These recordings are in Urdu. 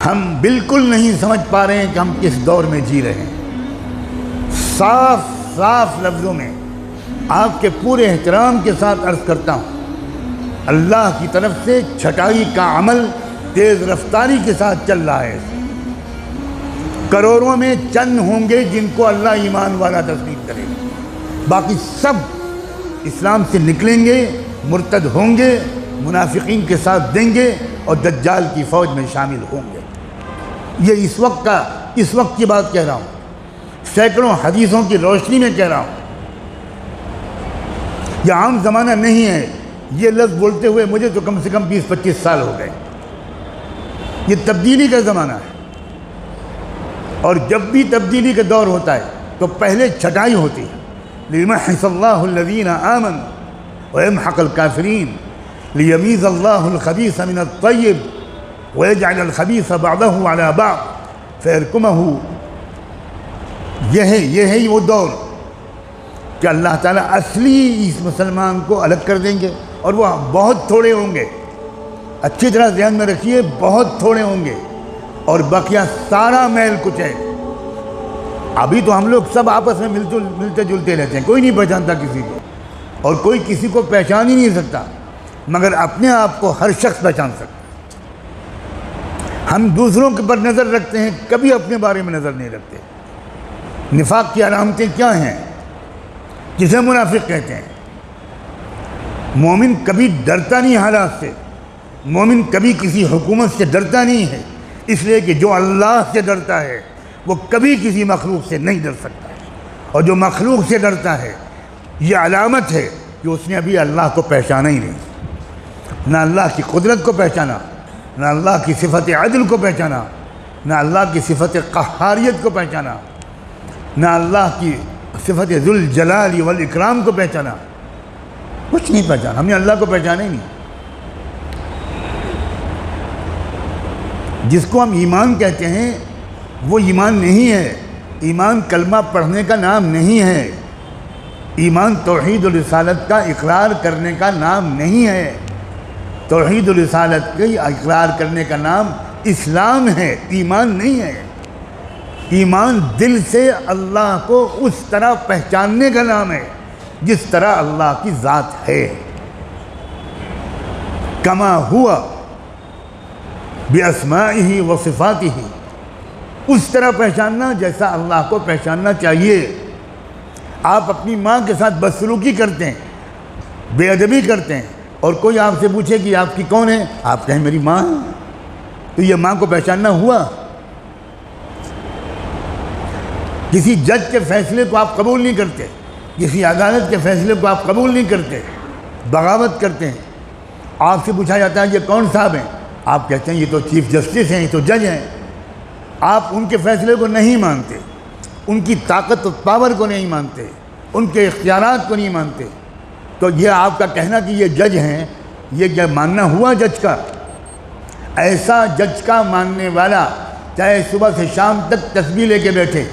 ہم بالکل نہیں سمجھ پا رہے ہیں کہ ہم کس دور میں جی رہے ہیں۔ صاف صاف لفظوں میں آپ کے پورے احترام کے ساتھ عرض کرتا ہوں، اللہ کی طرف سے چھٹائی کا عمل تیز رفتاری کے ساتھ چل رہا ہے۔ کروڑوں میں چند ہوں گے جن کو اللہ ایمان والا تسلیم کرے گا، باقی سب اسلام سے نکلیں گے، مرتد ہوں گے، منافقین کے ساتھ دیں گے اور دجال کی فوج میں شامل ہوں گے۔ یہ اس وقت کی بات کہہ رہا ہوں، سینکڑوں حدیثوں کی روشنی میں کہہ رہا ہوں۔ یہ عام زمانہ نہیں ہے، یہ لفظ بولتے ہوئے مجھے تو کم سے کم 20-25 سال ہو گئے۔ یہ تبدیلی کا زمانہ ہے، اور جب بھی تبدیلی کا دور ہوتا ہے تو پہلے چھٹائی ہوتی ہے۔ لِيُمَحِّصَ اللَّهُ الَّذِينَ آمَنُوا وَيَمْحَقَ الْكَافِرِينَ لِيَمِيزَ اللَّهُ الْخَبِيثَ مِنَ الطَّيِّبِ وَيَجْعَلَ الْخَبِيثَ بَعْضَهُ عَلَى بَعْضٍ فَيَرْكُمَهُ۔ یہ ہے وہ دور کہ اللہ تعالیٰ اصلی اس مسلمان کو الگ کر دیں گے، اور وہ بہت تھوڑے ہوں گے، اچھی طرح ذہن میں رکھیے، بہت تھوڑے ہوں گے، اور بقیہ سارا میل کچیل۔ ابھی تو ہم لوگ سب آپس میں ملتے جلتے رہتے ہیں، کوئی نہیں پہچانتا کسی کو، اور کوئی کسی کو پہچان ہی نہیں سکتا، مگر اپنے آپ کو ہر شخص پہچان سکتا۔ ہم دوسروں کے پر نظر رکھتے ہیں، کبھی اپنے بارے میں نظر نہیں رکھتے۔ نفاق کی علامتیں کیا ہیں؟ جسے منافق کہتے ہیں۔ مومن کبھی ڈرتا نہیں حالات سے، مومن کبھی کسی حکومت سے ڈرتا نہیں ہے، اس لیے کہ جو اللہ سے ڈرتا ہے وہ کبھی کسی مخلوق سے نہیں ڈر سکتا ہے، اور جو مخلوق سے ڈرتا ہے یہ علامت ہے کہ اس نے ابھی اللہ کو پہچانا ہی نہیں، نہ اللہ کی قدرت کو پہچانا، نہ اللہ کی صفت عدل کو پہچانا، نہ اللہ کی صفت قہاریت کو پہچانا، نہ اللہ کی صفت ذوالجلال والاکرام کو پہچانا، کچھ نہیں پہچانا۔ ہم نے اللہ کو پہچانا ہی نہیں۔ جس کو ہم ایمان کہتے ہیں وہ ایمان نہیں ہے، ایمان کلمہ پڑھنے کا نام نہیں ہے، ایمان توحید و رسالت کا اقرار کرنے کا نام نہیں ہے، توحید و رسالت کا اقرار کرنے کا نام اسلام ہے، ایمان نہیں ہے۔ ایمان دل سے اللہ کو اس طرح پہچاننے کا نام ہے جس طرح اللہ کی ذات ہے، کما ہوا بِأَسْمَائِهِ وَصِفَاتِهِ، اس طرح پہچاننا جیسا اللہ کو پہچاننا چاہیے۔ آپ اپنی ماں کے ساتھ بدسلوکی کرتے ہیں، بے ادبی کرتے ہیں، اور کوئی آپ سے پوچھے کہ آپ کی کون ہے، آپ کہیں میری ماں، تو یہ ماں کو پہچاننا ہوا؟ کسی جج کے فیصلے کو آپ قبول نہیں کرتے، کسی عدالت کے فیصلے کو آپ قبول نہیں کرتے، بغاوت کرتے ہیں۔ آپ سے پوچھا جاتا ہے یہ کون صاحب ہیں، آپ کہتے ہیں یہ تو چیف جسٹس ہیں، یہ تو جج ہیں۔ آپ ان کے فیصلے کو نہیں مانتے، ان کی طاقت و پاور کو نہیں مانتے، ان کے اختیارات کو نہیں مانتے، تو یہ آپ کا کہنا کہ یہ جج ہیں، یہ کیا ماننا ہوا جج کا؟ ایسا جج کا ماننے والا چاہے صبح سے شام تک تسبیح لے کے بیٹھے،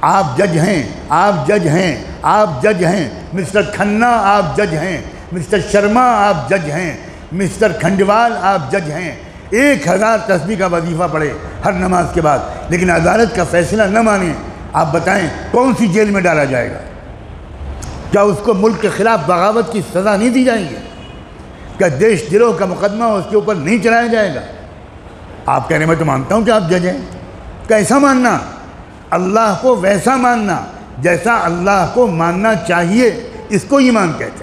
آپ جج ہیں، آپ جج ہیں، آپ جج ہیں، مسٹر کھنہ آپ جج ہیں، مسٹر شرما آپ جج ہیں، مسٹر کھنڈوال آپ جج ہیں، 1000 تسبیح کا وظیفہ پڑھے ہر نماز کے بعد، لیکن عدالت کا فیصلہ نہ مانیں، آپ بتائیں کون سی جیل میں ڈالا جائے گا؟ کیا اس کو ملک کے خلاف بغاوت کی سزا نہیں دی جائے گی؟ کیا دیش دروہ کا مقدمہ اس کے اوپر نہیں چلایا جائے گا؟ آپ کہہ رہے ہیں میں تو مانتا ہوں کہ آپ جج ہیں۔ کیسا ماننا؟ اللہ کو ویسا ماننا جیسا اللہ کو ماننا چاہیے، اس کو ایمان کہتے ہیں۔